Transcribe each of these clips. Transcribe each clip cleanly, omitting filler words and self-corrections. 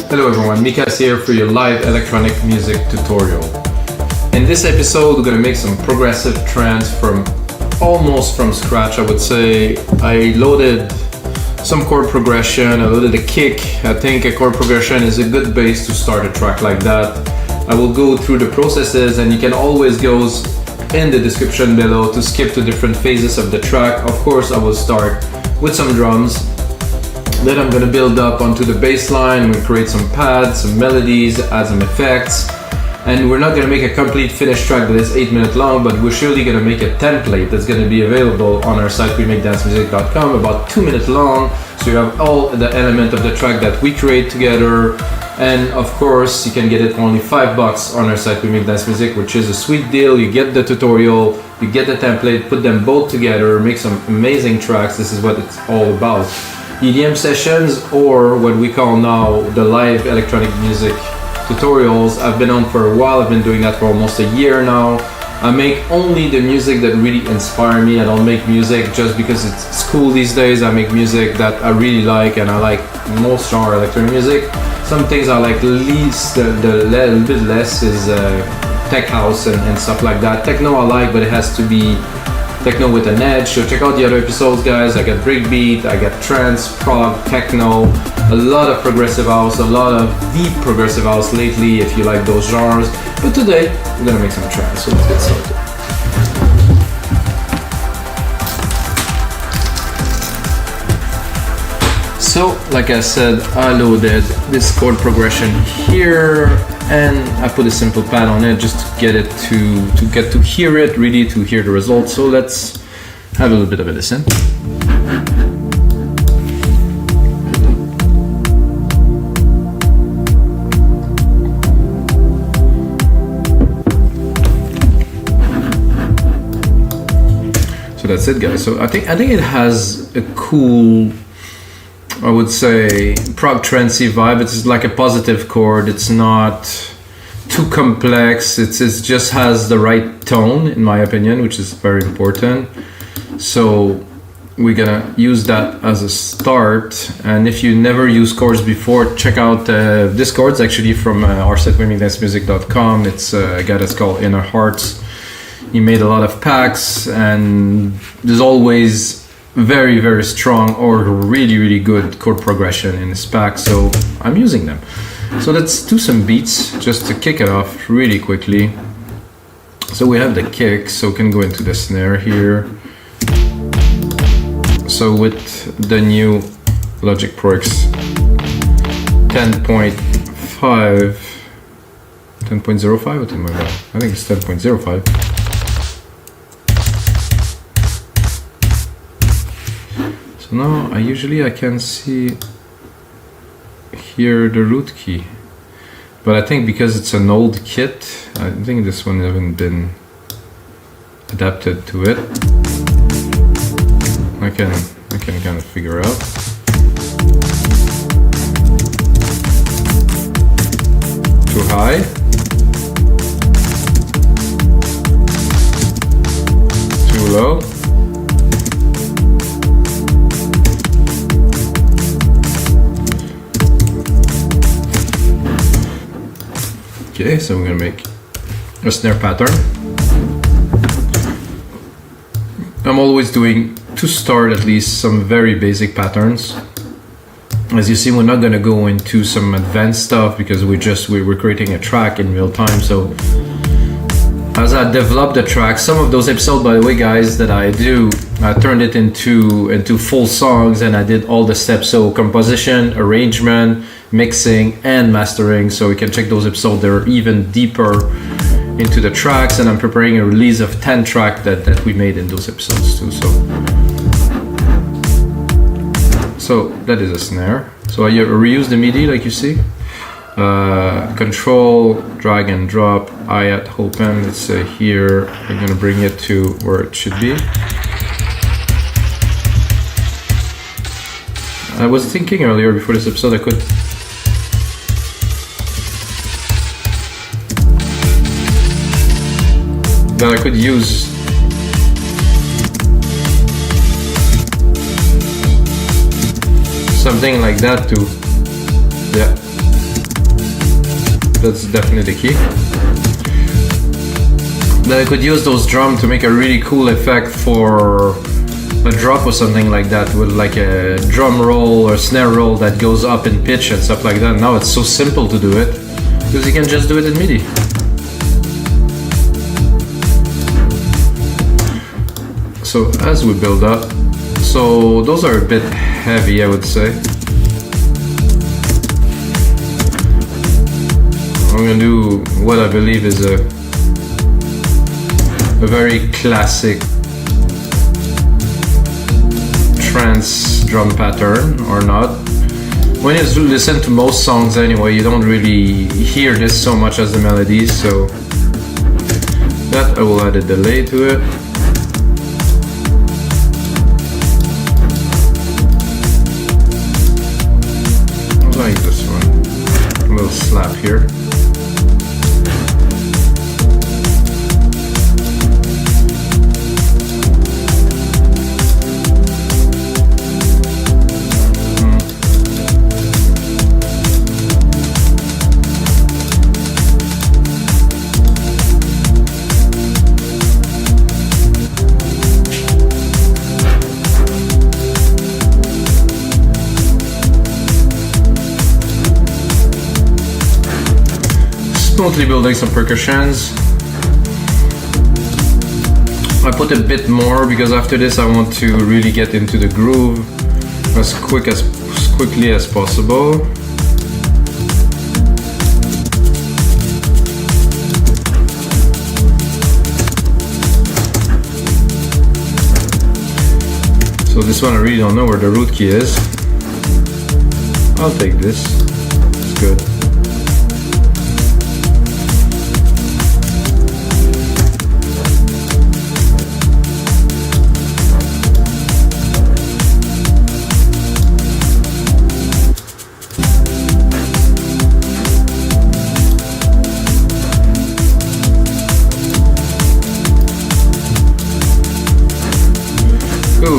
Hello everyone, Mikas here for your live electronic music tutorial. In this episode we're gonna make some progressive trance from almost from scratch. I would say I loaded some chord progression, I loaded a kick. I think a chord progression is a good base to start a track like that. I will go through the processes and you can always go in the description below to skip to different phases of the track. Of course I will start with some drums. Then I'm gonna build up onto the bass line. I'm gonna create some pads, some melodies, add some effects. And we're not gonna make a complete finished track that is 8 minutes long, but we're surely gonna make a template that's gonna be available on our site, rhythmicdancemusic.com, about 2 minutes long. So you have all the element of the track that we create together. And of course, you can get it for only $5 on our site, Rhythmic Dance Music, which is a sweet deal. You get the tutorial, you get the template, put them both together, make some amazing tracks. This is what it's all about. EDM sessions, or what we call now the live electronic music tutorials. I've been on for a while. I've been doing that for almost a year now. I make only the music that really inspire me. I don't make music just because it's cool these days. I make music that I really like, and I like most genre electronic music. Some things I like least, the little bit less is tech house and stuff like that. Techno I like, but it has to be techno with an edge. So check out the other episodes, guys. I got breakbeat, I got trance, prog, techno, a lot of progressive house, a lot of deep progressive house lately if you like those genres. But today we're gonna make some trance, so let's get started. So like I said, I loaded this chord progression here and I put a simple pad on it just to get it to hear it, really to hear the results. So let's have a little bit of a listen. So that's it, guys. So I think it has a cool, I would say, prog trancey vibe. It's like a positive chord. It's not too complex. It just has the right tone, in my opinion, which is very important. So we're gonna use that as a start. And if you never used chords before, check out this chord's actually from our site, rhythmicdancemusic.com. It's a guy that's called Inner Hearts. He made a lot of packs, and there's always very, very strong or really good chord progression in this pack, so I'm using them. So let's do some beats just to kick it off really quickly. So we have the kick, so we can go into the snare here. So with the new Logic Pro X 10.5, 10.05, what am I about? I think it's 10.05. So now I can see here the root key, but I think because it's an old kit, I think this one hasn't been adapted to it. I can kind of figure out. Too high. Too low. Okay, so we're gonna make a snare pattern. I'm always doing, to start at least, some very basic patterns. As you see, we're not gonna go into some advanced stuff because we're creating a track in real time. So as I develop the track, some of those episodes, by the way, guys, that I do, I turned it into full songs and I did all the steps. So composition, arrangement, mixing and mastering, so you can check those episodes. They're even deeper into the tracks, and I'm preparing a release of 10 tracks that we made in those episodes too. So that is a snare. So I reuse the MIDI like you see. Control, drag and drop, hi-hat open, let's say here, I'm gonna bring it to where it should be. I was thinking earlier before this episode I could use something like that to, yeah, That's definitely the key. Then I could use those drums to make a really cool effect for a drop or something like that, with like a drum roll or snare roll that goes up in pitch and stuff like that. Now it's so simple to do it because you can just do it in MIDI. So as we build up, so those are a bit heavy, I would say. I'm gonna do what I believe is a very classic trance drum pattern, or not. When you listen to most songs anyway, you don't really hear this so much as the melodies, so that I will add a delay to it. I like this one. A little slap here. Smoothly building some percussions. I put a bit more because after this I want to really get into the groove as quickly as possible. So this one I really don't know where the root key is. I'll take this. It's good.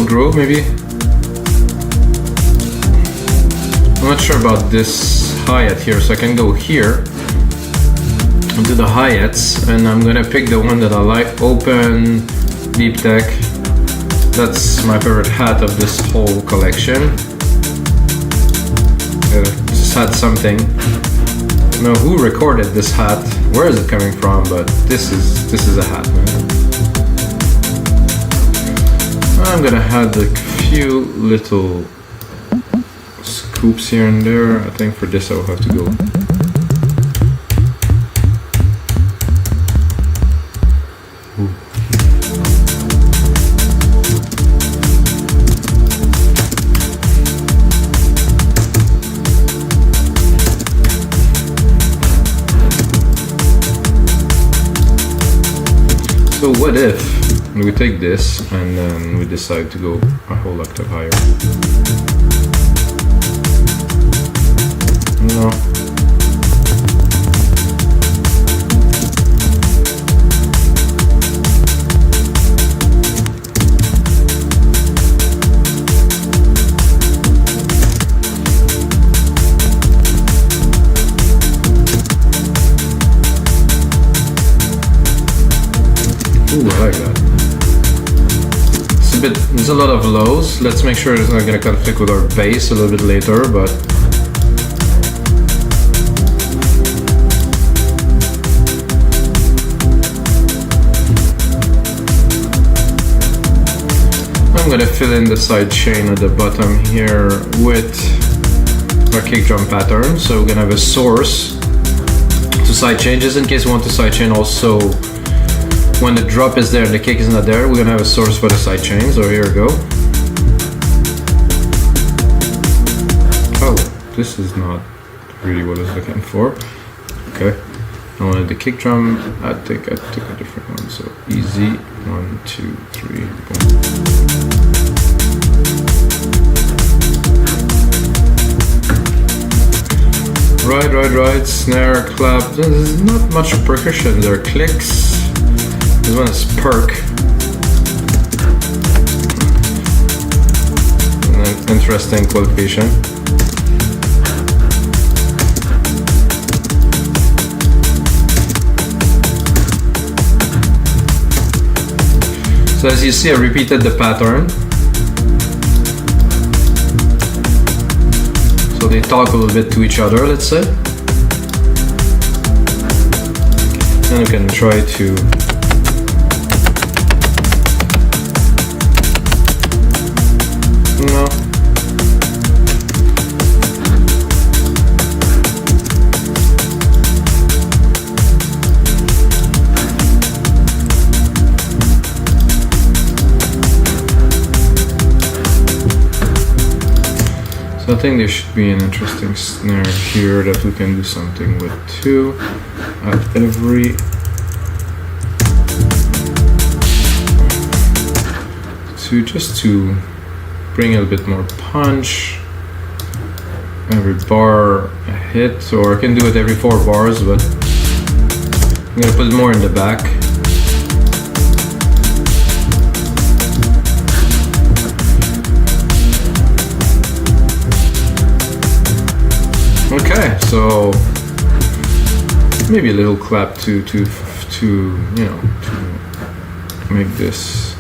Groove maybe. I'm not sure about this hi-hat here, so I can go here and do the hi-hats, and I'm gonna pick the one that I like. Open, Deep Tech. That's my favorite hat of this whole collection. Just had something. I don't know who recorded this hat, where is it coming from, but this is a hat, man. I'm gonna add a few little scoops here and there. I think for this I will have to go. Ooh. So what if we take this and then we decide to go a whole octave higher? No. Ooh, I like that. There's a lot of lows. Let's make sure it's not going to conflict with our bass a little bit later, but I'm going to fill in the side chain at the bottom here with our kick drum pattern. So we're going to have a source to side chain, just in case we want to side chain also. When the drop is there and the kick is not there, we're gonna have a source for the side chain. So here we go. Oh, this is not really what I was looking for. Okay, I wanted the kick drum. I think I took a different one. So easy. 1, 2, 3, boom. Right. Snare, clap. There's not much percussion there. Clicks. This one is perk. An interesting qualification. So as you see, I repeated the pattern. So they talk a little bit to each other, let's say. And we can try to I think there should be an interesting snare here that we can do something with too. At every just to bring a bit more punch. Every bar a hit, or I can do it every 4 bars, but I'm gonna put it more in the back. Okay, so maybe a little clap to you know, to make this.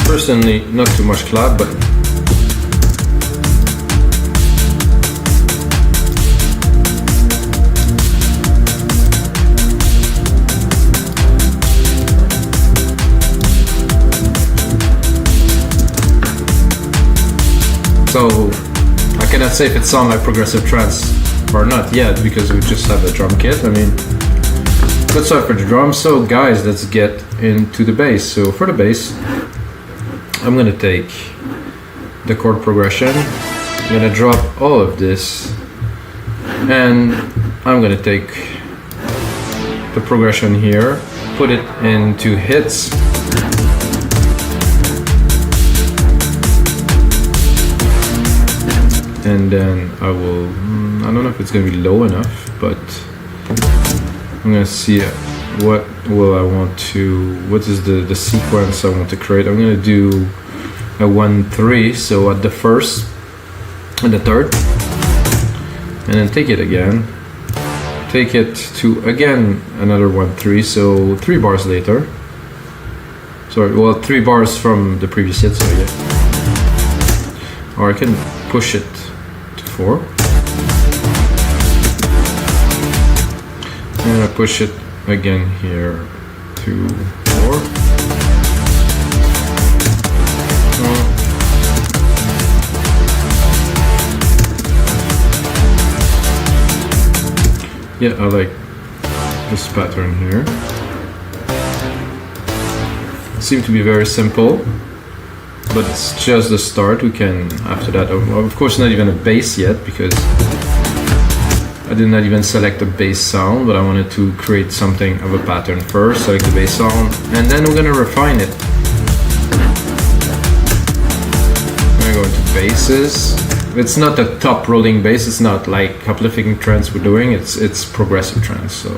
Personally, not too much clap, but so I cannot say if it sounds like progressive trance or not yet because we just have a drum kit. I mean, let's start for the drums. So guys, let's get into the bass. So for the bass, I'm gonna take the chord progression, I'm gonna drop all of this, and I'm gonna take the progression here, put it into hits, and then I will, I don't know if it's gonna be low enough, but I'm gonna see what will I want to, what is the sequence I want to create. I'm gonna do a 1-3, so at the first and the third, and then take it again, take it to again another 1-3, so 3 bars later. Sorry, well 3 bars from the previous hit, so yeah. Or I can push it to 4. And I push it again here to 4. Yeah, I like this pattern here. Seems to be very simple, but it's just the start. We can, after that, of course not even a bass yet, because I did not even select a bass sound, but I wanted to create something of a pattern first, select the bass sound, and then we're gonna refine it. I'm gonna go into basses. It's not a top rolling bass, it's not like uplifting trance we're doing, it's progressive trance, so.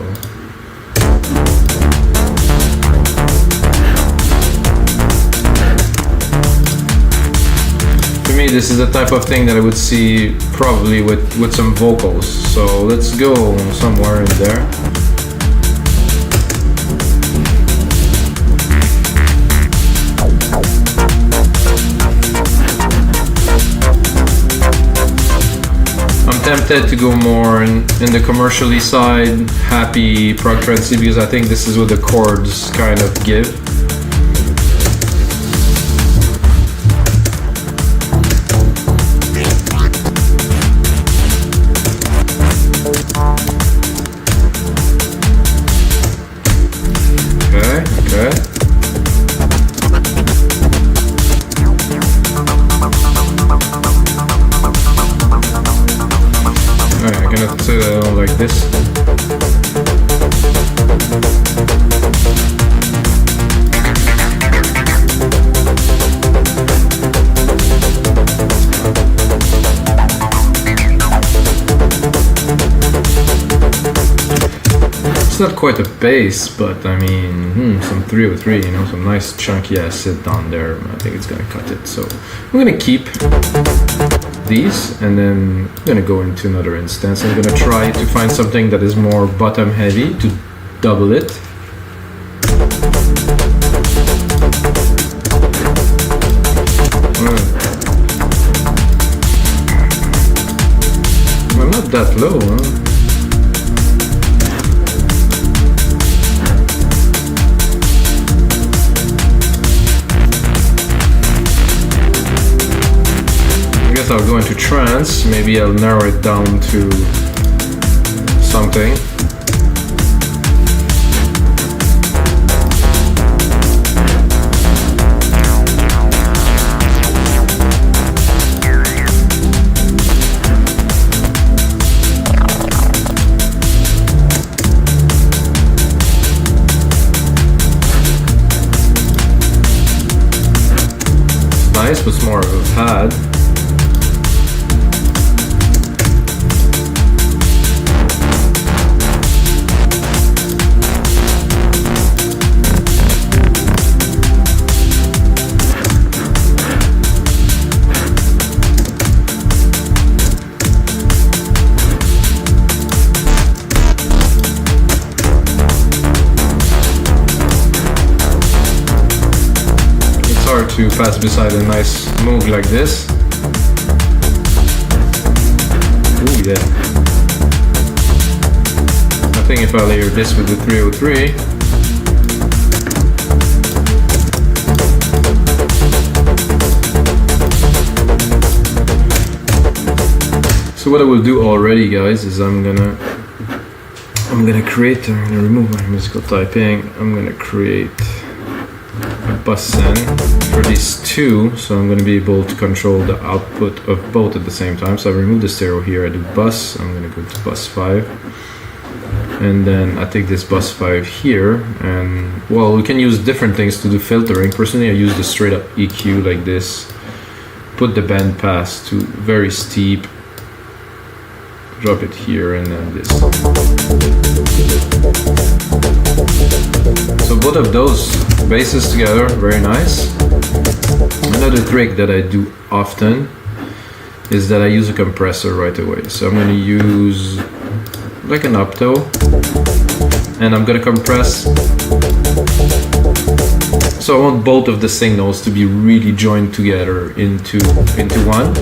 For me, this is the type of thing that I would see probably with some vocals, so let's go somewhere in there. Tempted to go more in the commercially side, happy prog trance, because I think this is what the chords kind of give. Okay. I cannot say that I don't like this. It's not quite a bass, but I mean, some 303, you know, some nice chunky acid down there. I think it's gonna cut it. So I'm gonna keep these, and then I'm gonna go into another instance. I'm gonna try to find something that is more bottom heavy to double it. I'm not that low, huh? I'll go into trance, maybe I'll narrow it down to something. Nice, but it's more of a pad. To pass beside a nice moog like this. Ooh, yeah. I think if I layer this with the 303, so what I will do already, guys, is I'm gonna create, I'm gonna remove my musical typing, I'm gonna create a bus send for these two, so I'm going to be able to control the output of both at the same time. So I remove the stereo here, I do bus, I'm going to go to bus 5, and then I take this bus 5 here, and well, we can use different things to do filtering. Personally, I use the straight up EQ like this, put the band pass to very steep, drop it here, and then this. So both of those basses together, very nice. Another trick that I do often is that I use a compressor right away. So I'm going to use like an opto, and I'm going to compress. So I want both of the signals to be really joined together into one.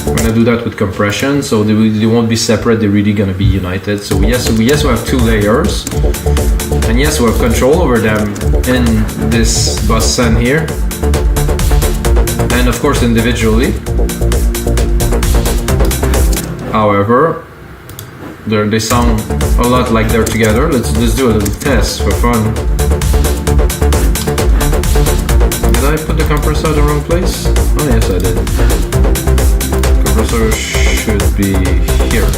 I'm going to do that with compression, so they won't be separate, they're really going to be united. So yes, we have two layers, and yes, we have control over them in this bus send here, and of course individually. However, they sound a lot like they're together. Let's do a little test for fun. Did I put the compressor in the wrong place? Oh yes, I did. Compressor should be here.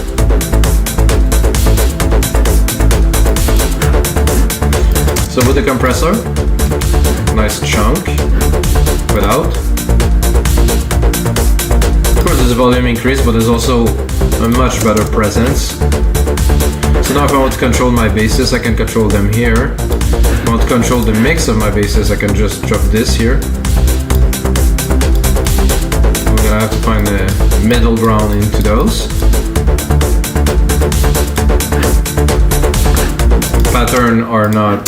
So with the compressor, nice chunk, without. Of course there's a volume increase, but there's also a much better presence. So now if I want to control my basses, I can control them here. If I want to control the mix of my basses, I can just drop this here. I'm gonna have to find the middle ground into those. Pattern are not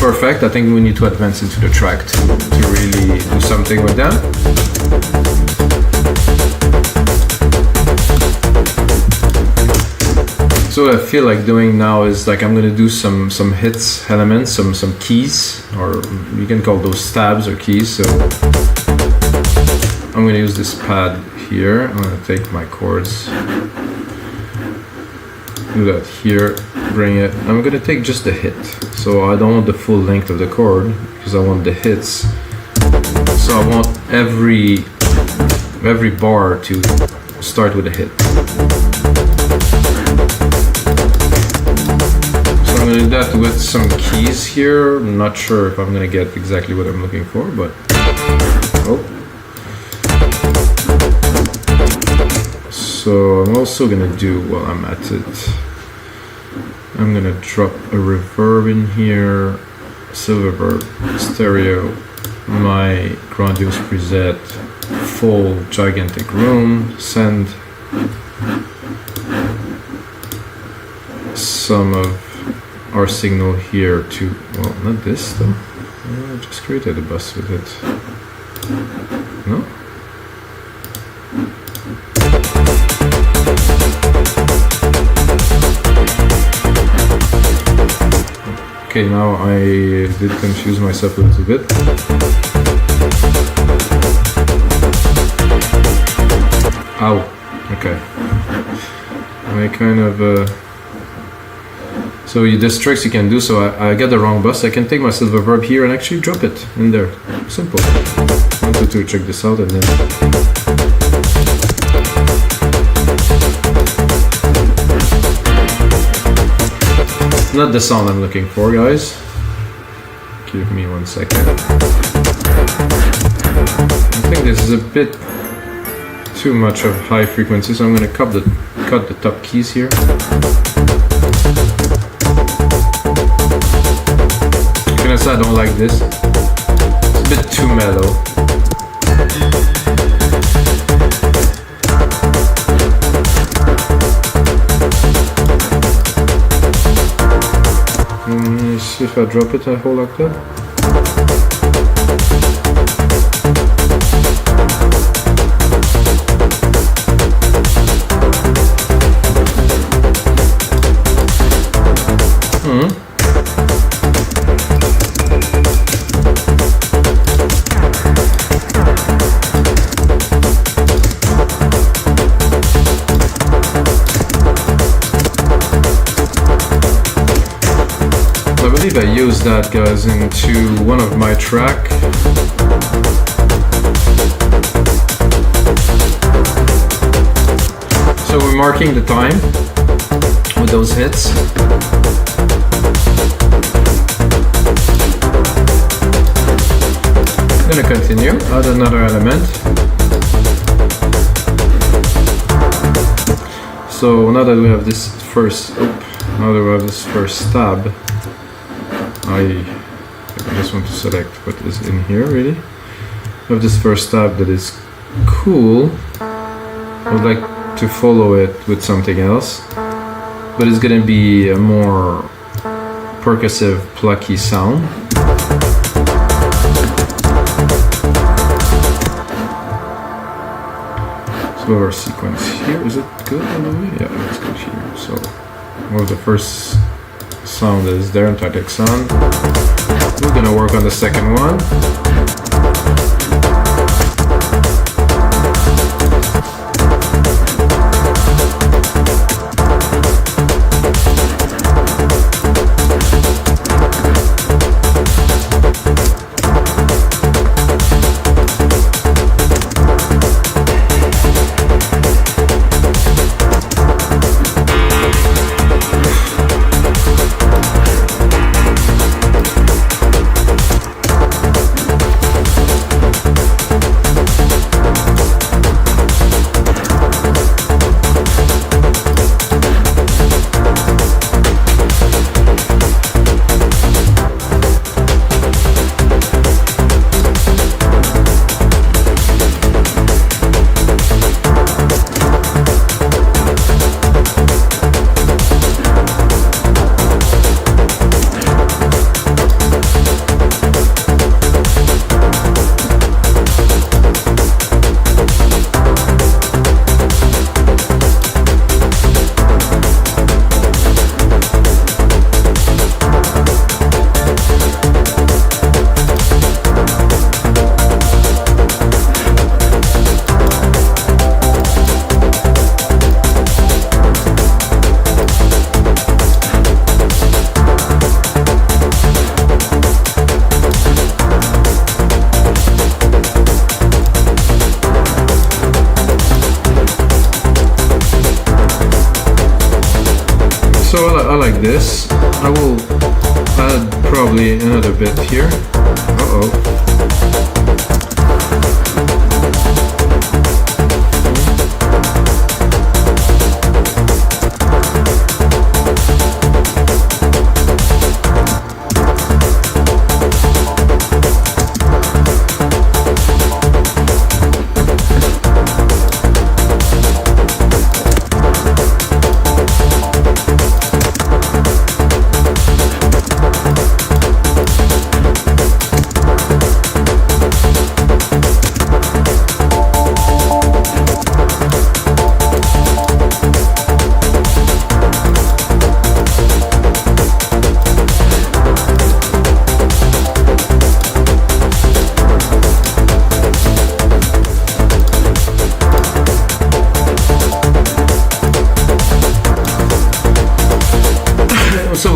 perfect. I think we need to advance into the track to really do something with them. So what I feel like doing now is like I'm gonna do some hits elements, some keys, or you can call those stabs or keys. So I'm gonna use this pad here. I'm gonna take my chords, do that here, bring it. I'm gonna take just the hit. So I don't want the full length of the chord because I want the hits. So I want every bar to start with a hit. I'm going to do that with some keys here. I'm not sure if I'm going to get exactly what I'm looking for, but So I'm also going to do, while I'm at it, I'm gonna drop a reverb in here, silver reverb, stereo, my grandiose preset, full gigantic room, send some of our signal here to, well, not this though, I just created a bus with it, no? Okay, now I did confuse myself a little bit. Ow, okay. I kind of, so there's tricks you can do, so I get the wrong bus, I can take my silver reverb here and actually drop it in there. Simple. 1, 2, 3, check this out and then... Not the sound I'm looking for, guys. Give me 1 second. I think this is a bit too much of high frequency, so I'm going to cut the top keys here. Because I don't like this. It's a bit too mellow. See if I drop it, I hold like that. I believe I used that, guys, into one of my track. So we're marking the time with those hits. I'm gonna continue, add another element. So now that we have this first, now that we have this first stab, I just want to select what is in here, really. I have this first tab that is cool. I would like to follow it with something else, but it's gonna be a more percussive, plucky sound. So our sequence here, is it good all the way? Yeah, it's good here. So, well, the first sound is there, entire sound. We're gonna work on the second one. So I like this. I will add probably another bit here.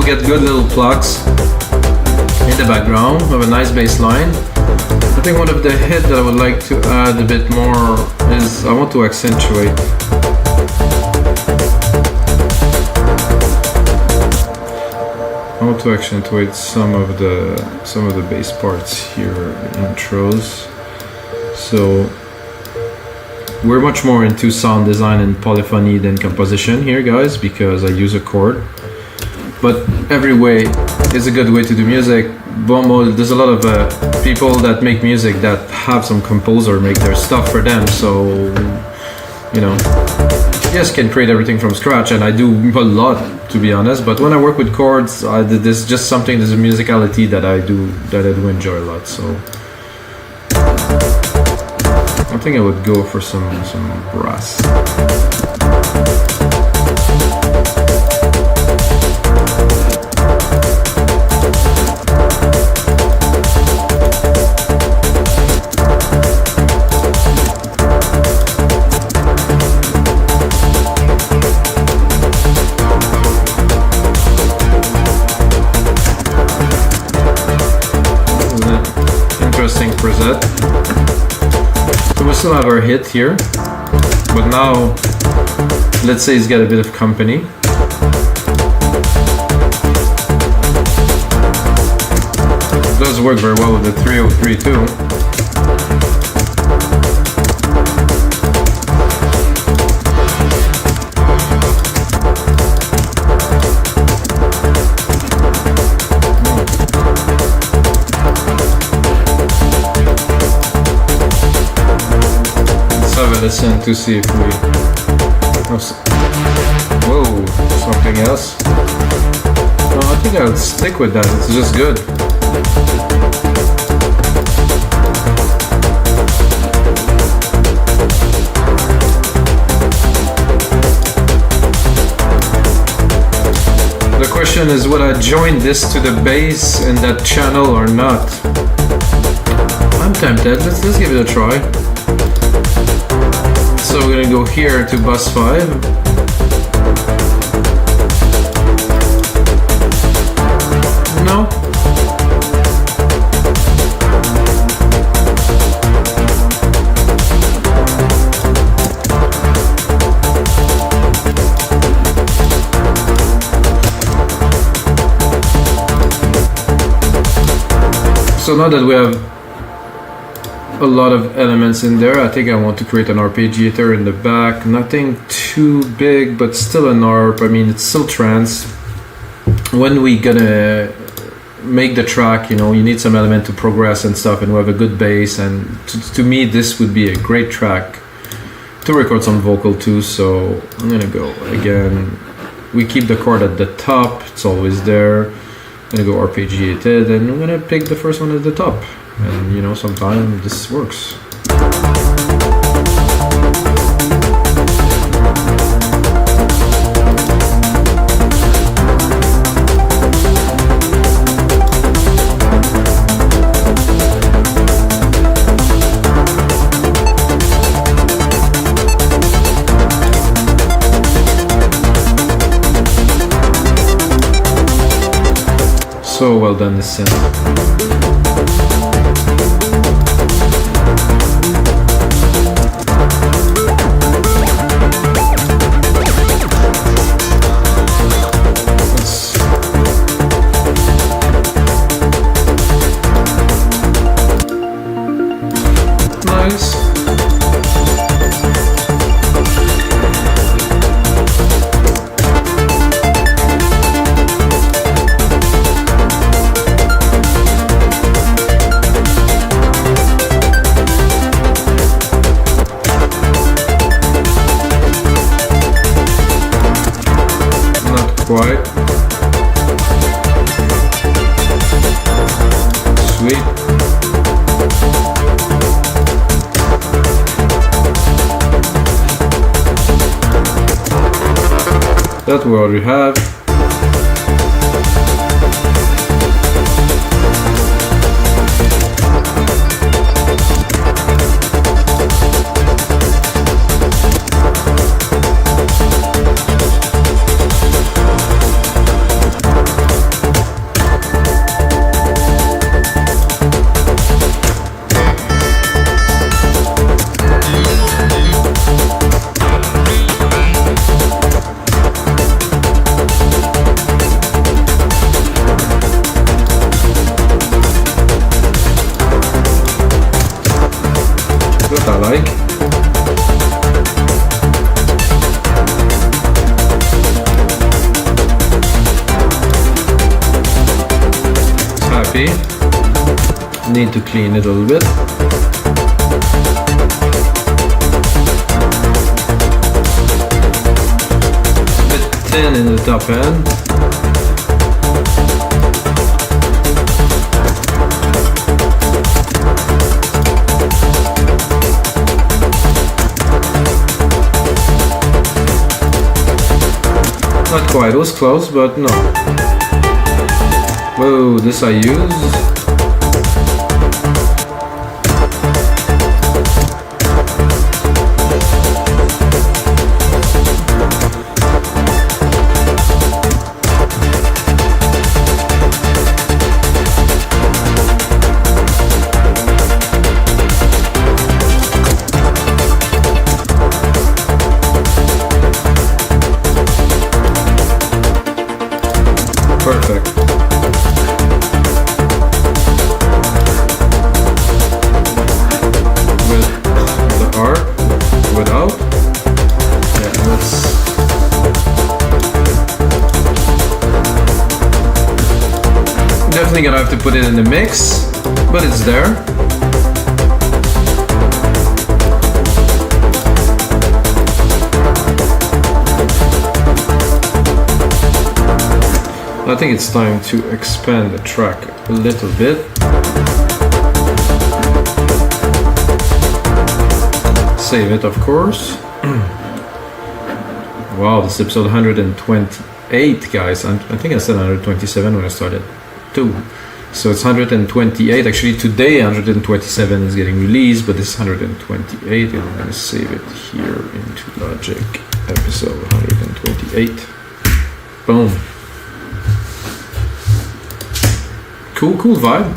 get good little plugs in the background of a nice bass line. I think one of the hits that I would like to add a bit more is I want to accentuate. I want to accentuate some of the bass parts here, intros. So we're much more into sound design and polyphony than composition here, guys, because I use a chord. But every way is a good way to do music. There's a lot of people that make music that have some composer make their stuff for them. So, you know, yes, can create everything from scratch, and I do a lot, to be honest. But when I work with chords, there's just something, there's a musicality that I do enjoy a lot. So I think I would go for some brass. Interesting preset. So we still have our hit here, but now let's say it's got a bit of company. It does work very well with the 303 too. Listen to see if we... Whoa, something else. No, I think I'll stick with that, it's just good. The question is, would I join this to the bass in that channel or not? I'm tempted, let's give it a try. So we're gonna go here to bus 5. No. So now that we have a lot of elements in there, I think I want to create an arpeggiator in the back. Nothing too big, but still an arp. I mean, it's still trance. When we gonna make the track, you know, you need some element to progress and stuff, and we have a good bass, and to me this would be a great track to record some vocal too. So I'm gonna go again, we keep the chord at the top, it's always there. I'm gonna go arpeggiated, and I'm gonna pick the first one at the top. And you know, sometimes this works. So well done, this synth. Quite sweet. That we already have. need to clean it a little bit. A bit thin in the top end. Not quite, it was close, but no. Whoa, this I use. Perfect. With the arp, without. Yeah, let's. Definitely gonna have to put it in the mix, but it's there. I think it's time to expand the track a little bit. Save it, of course. Wow, this is episode 128, guys. I think I said 127 when I started too. So it's 128. Actually, today 127 is getting released, but this is 128, and I'm gonna save it here into Logic. Episode 128. Boom. Cool vibe.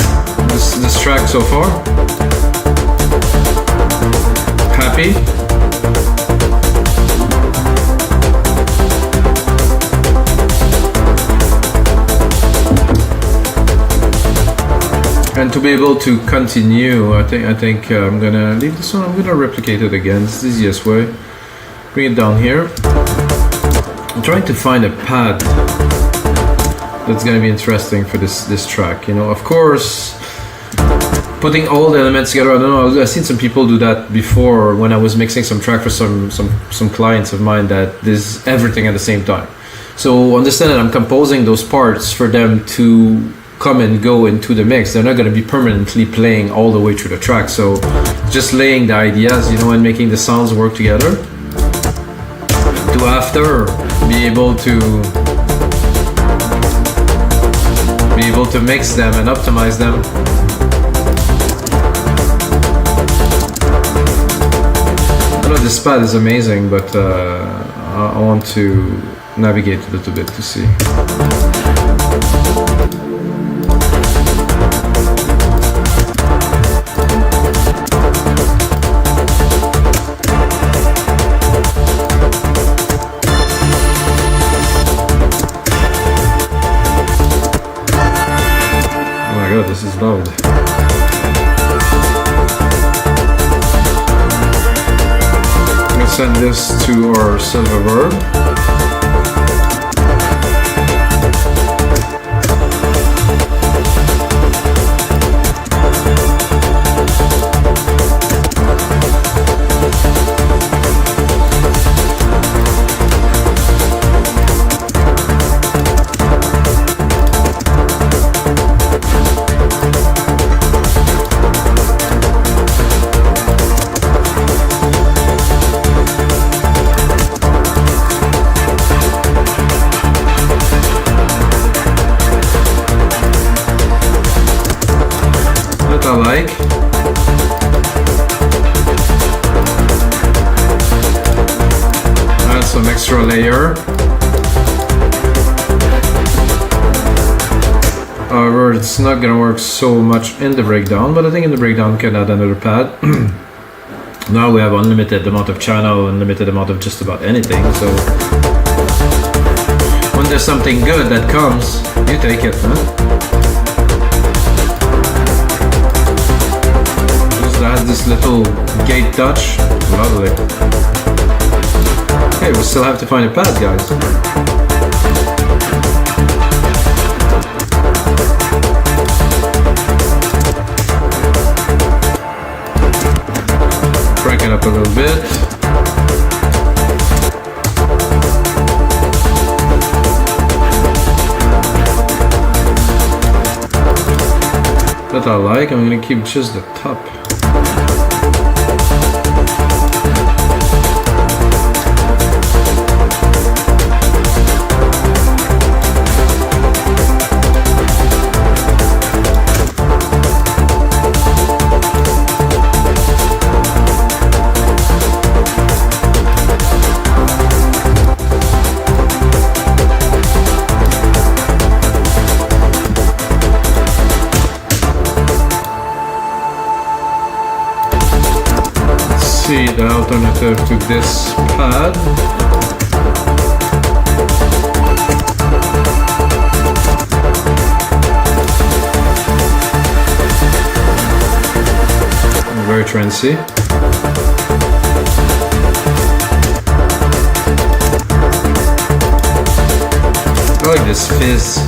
This track so far. Happy. And to be able to continue, I think I'm gonna leave this one. I'm gonna replicate it again. It's the easiest way. Bring it down here. I'm trying to find a pad that's gonna be interesting for this track. You know, of course, putting all the elements together. I don't know. I've seen some people do that before when I was mixing some track for some clients of mine that there's everything at the same time. So understand that I'm composing those parts for them to come and go into the mix. They're not gonna be permanently playing all the way through the track. So just laying the ideas, you know, and making the sounds work together. To after be able to mix them and optimize them. I know this pad is amazing, but I want to navigate a little bit to see. This is loud. Let's send this to our silver verb. I like. Add some extra layer. However, it's not gonna work so much in the breakdown, but I think in the breakdown we can add another pad. Now we have unlimited amount of channel, unlimited amount of just about anything, so when there's something good that comes, you take it, huh? Has this little gate touch. Lovely. Okay, we still have to find a pad, guys. a little bit. That I like. I'm gonna keep just the top. See the alternative to this pad. Very trancey. I like this fizz.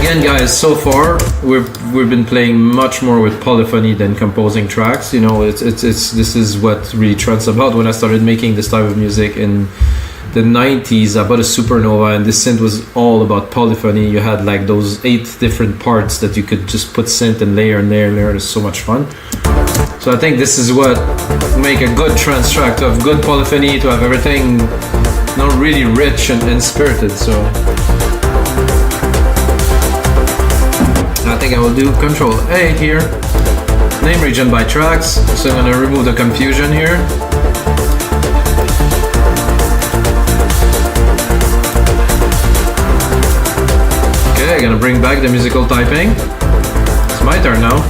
Again, guys, so far we've been playing much more with polyphony than composing tracks. You know, this is what really trance about. When I started making this type of music in the 90s, I bought a Supernova, and this synth was all about polyphony. You had like those 8 different parts that you could just put synth and layer and layer and layer. It's so much fun. So I think this is what make a good trance track, to have good polyphony, to have everything not really rich and spirited. So I think I will do Control A here, name region by tracks, so I'm going to remove the confusion here. Okay, I'm going to bring back the musical typing. It's my turn now.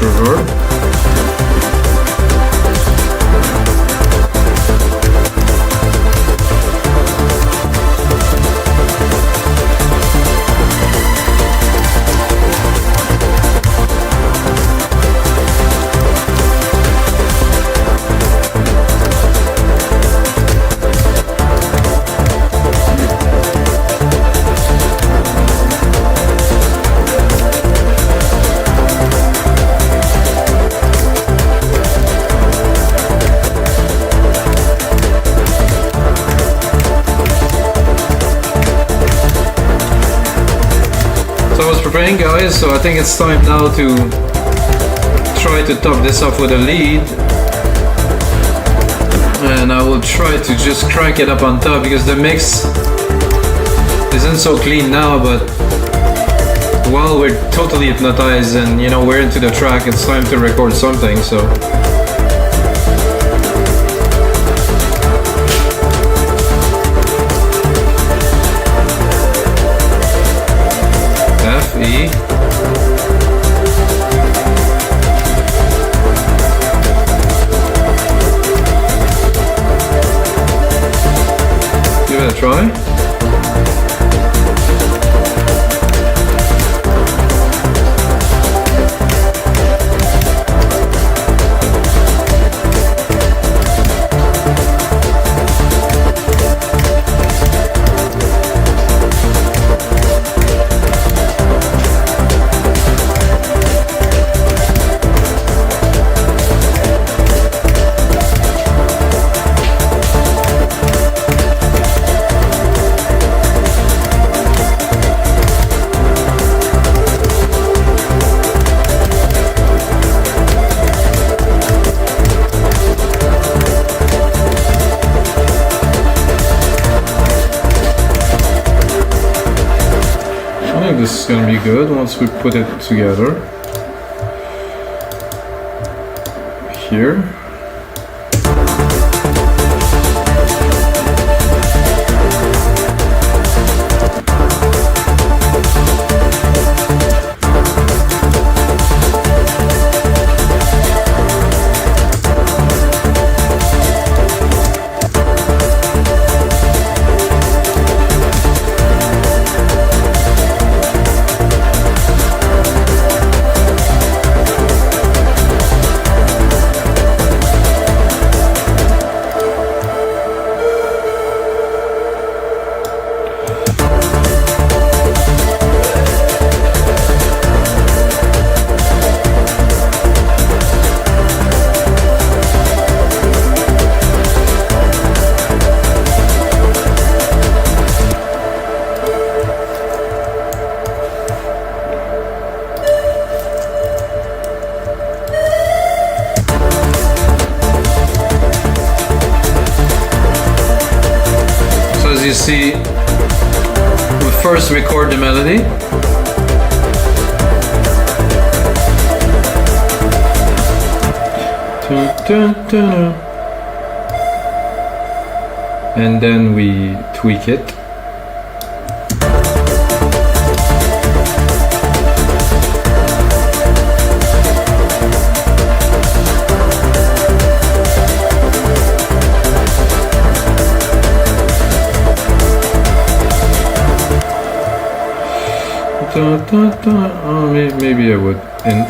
Reverb. Preparing, guys, so I think it's time now to try to top this off with a lead, and I will try to just crank it up on top because the mix isn't so clean now, but while we're totally hypnotized and, you know, we're into the track, it's time to record something. So E. Give it a try. gonna be good once we put it together. Here. As you see, we first record the melody. And then we tweak it. Maybe I would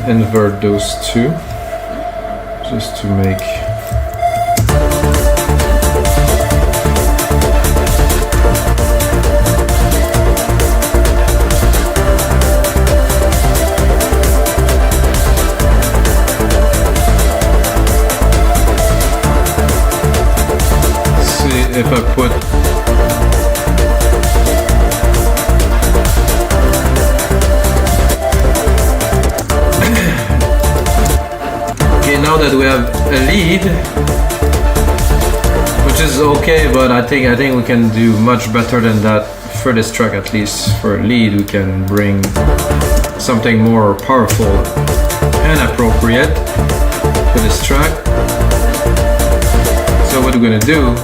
invert those two just to make see if I put now that we have a lead, which is okay, but I think we can do much better than that for this track. At least for a lead, we can bring something more powerful and appropriate for this track. So what we're gonna do,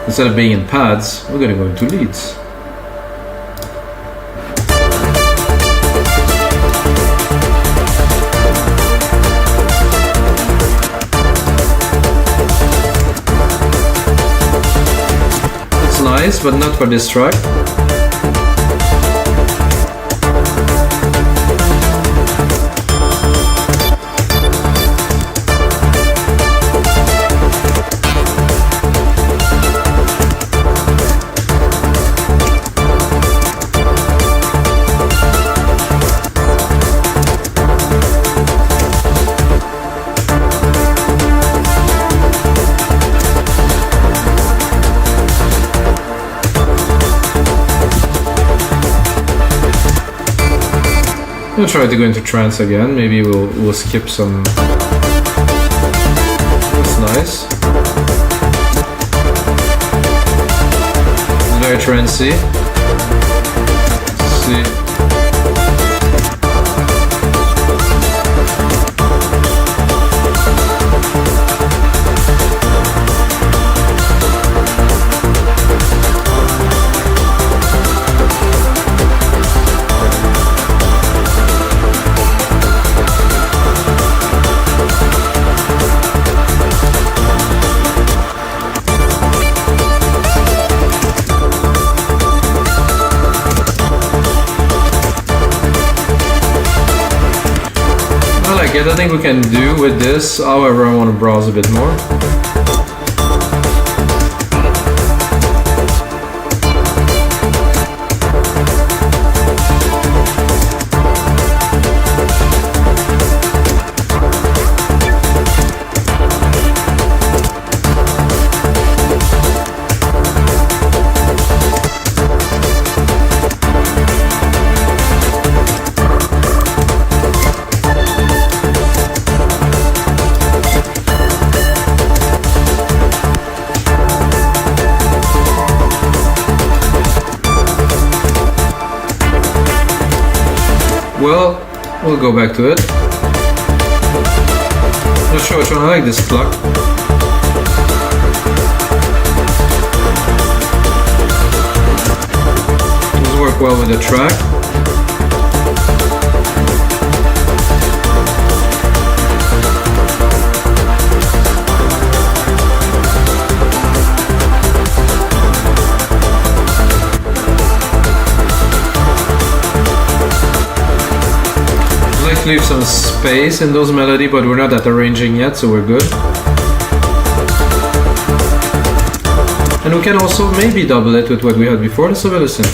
instead of being in pads, we're gonna go into leads. Nice, but not for this track. We'll try to go into trance again. Maybe we'll skip some. That's nice. It's very trancey. Let's see. I think we can do with this, however I want to browse a bit more. We'll go back to it. Not sure which one. I like this pluck. Does work well with the track. Leave some space in those melody, but we're not at arranging yet, so we're good. And we can also maybe double it with what we had before. Let's have a listen.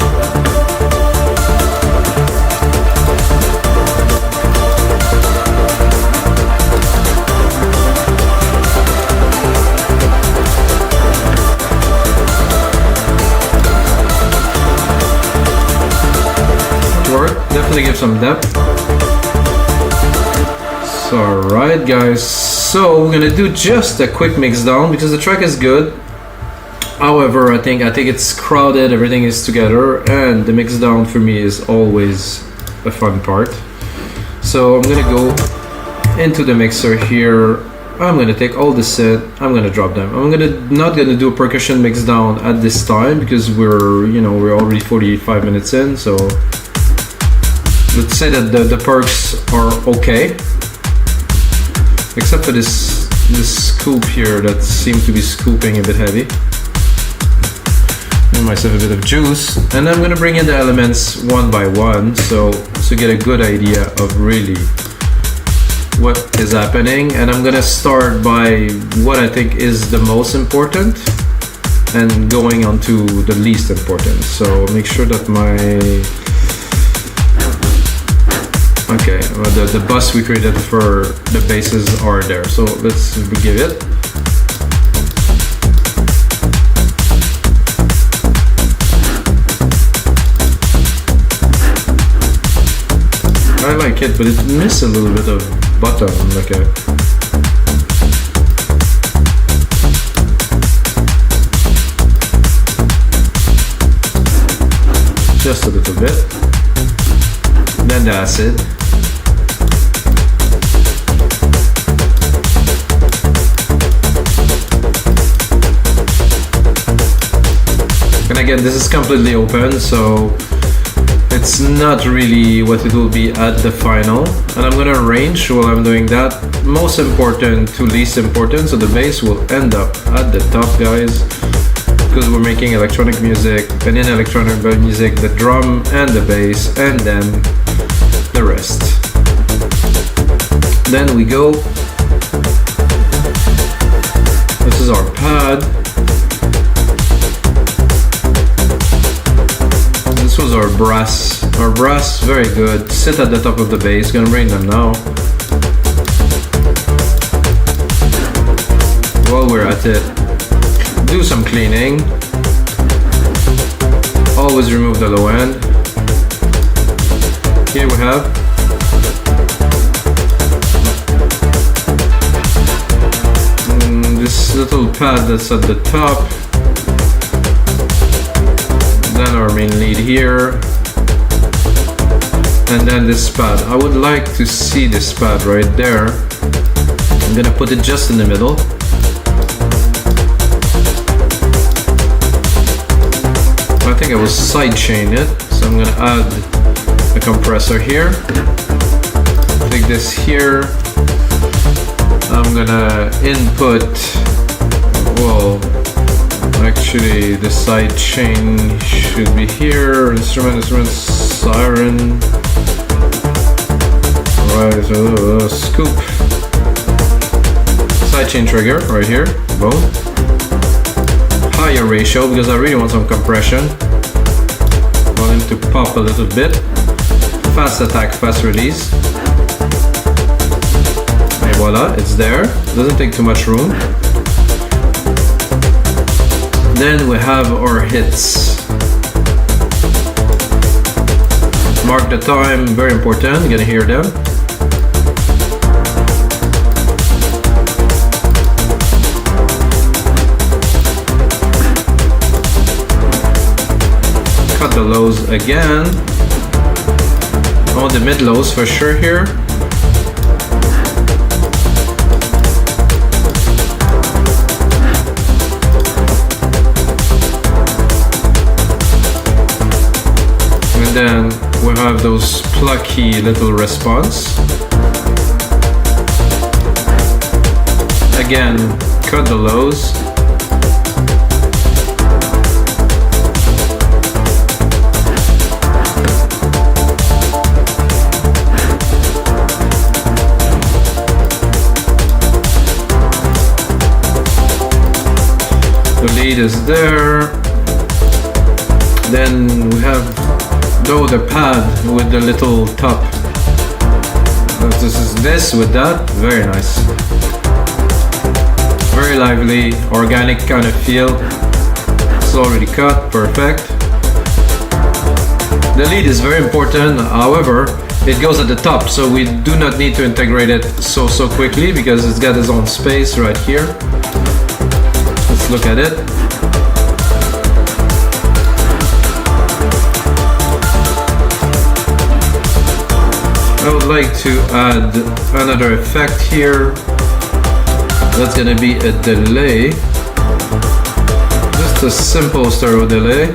Work, definitely give some depth. Alright guys, so we're gonna do just a quick mix down because the track is good. However, I think it's crowded, everything is together, and the mix down for me is always a fun part. So I'm gonna go into the mixer here. I'm gonna take all the set, I'm gonna drop them. I'm not gonna do a percussion mix down at this time because we're already 45 minutes in, so let's say that the perks are okay. Except for this scoop here that seems to be scooping a bit heavy. Give myself a bit of juice. And I'm gonna bring in the elements one by one so to get a good idea of really what is happening. And I'm gonna start by what I think is the most important and going on to the least important. So make sure that okay, the bus we created for the basses are there. So let's give it. I like it, but it misses a little bit of bottom, like just a little bit. Then the acid. And again, this is completely open, so it's not really what it will be at the final. And I'm gonna arrange while I'm doing that, most important to least important, so the bass will end up at the top, guys, because we're making electronic music, and in electronic music, the drum and the bass, and then the rest. Then we go. This is our pad. This was our brass. Our brass, very good. Sit at the top of the bass. Gonna bring them now. While we're at it, do some cleaning. Always remove the low end. Here we have this little pad that's at the top. Then our main lead here. And then this pad. I would like to see this pad right there. I'm gonna put it just in the middle. I think I will sidechain it, so I'm gonna add a compressor here. Take this here. I'm gonna input, well, actually the side chain should be here. Instrument, siren. Alright, so scoop. Sidechain trigger right here. Boom. Higher ratio because I really want some compression. Want him to pop a little bit. Fast attack, fast release. And voila, it's there. Doesn't take too much room. Then we have our hits. Mark the time, very important. You're gonna hear them. Cut the lows again. all the mid-lows for sure here. And then we have those plucky little response. Again, cut the lows. The lead is there. Then we have the pad with the little top. This is this with that. Very nice. Very lively, organic kind of feel. It's already cut, perfect. The lead is very important, however, it goes at the top, so we do not need to integrate it so quickly because it's got its own space right here. Let's look at it. I would like to add another effect here. That's gonna be a delay. Just a simple stereo delay.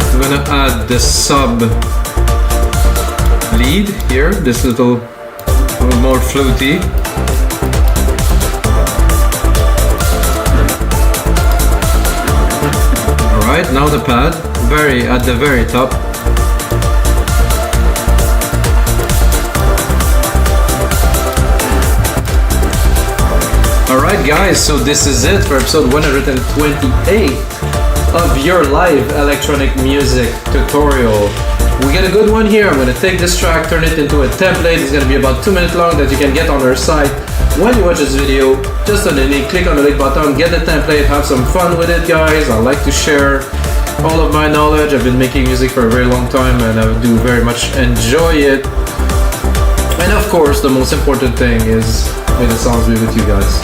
I'm gonna add the sub lead here, this little more fluty. Alright, now the pad, at the very top. Alright guys, so this is it for episode 128 of your live electronic music tutorial. We get a good one here. I'm going to take this track, turn it into a template. It's going to be about 2 minutes long that you can get on our site. When you watch this video, just underneath, click on the link button, get the template, have some fun with it, guys. I like to share all of my knowledge. I've been making music for a very long time and I do very much enjoy it. And of course, the most important thing is may the sounds be with you guys.